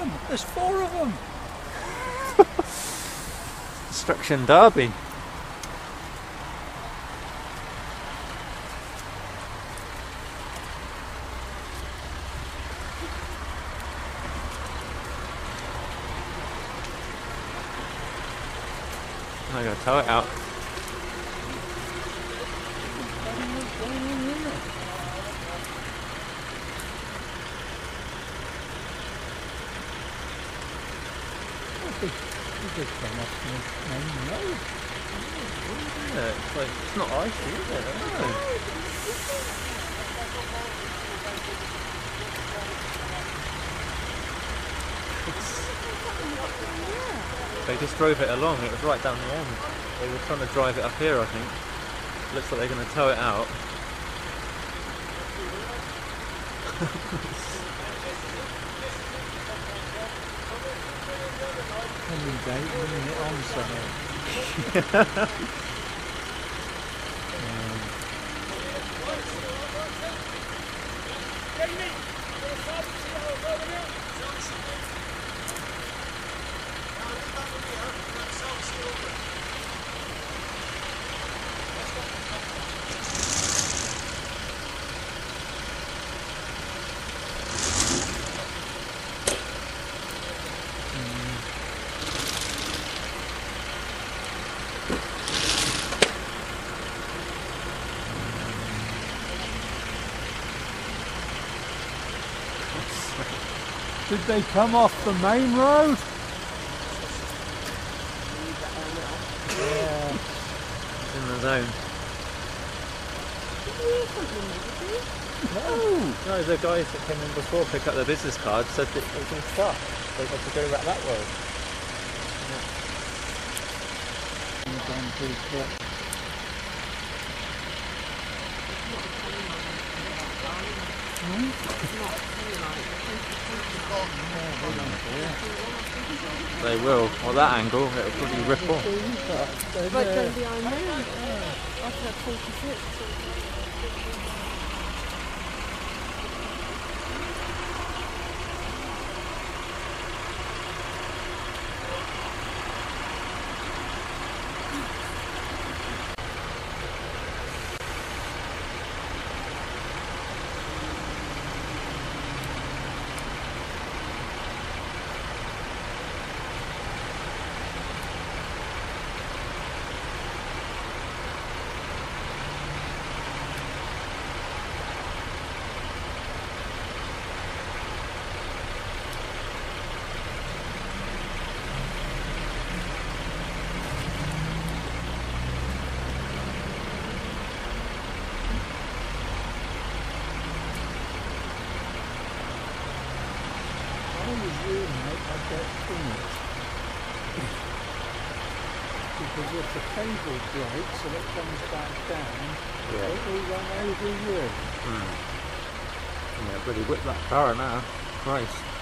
them. There's 4 of them. Destruction Derby. I'm going to tow it out. Yeah, it's like, it's not icy, is it? No. They just drove it along, it was right down the end. They were trying to drive it up here, I think. Looks like they're going to tow it out. Winning it on somewhere. Did they come off the main road? Yeah. It's in the zone. No, the guys that came in before picked up their business cards said that it was all stuff. They had to go back that way. They will. Well, that angle, it'll probably rip off. Right down behind there. After that 46. Because if the cable breaks and it comes back down, it will run over you. Yeah, really whip that car now. Christ.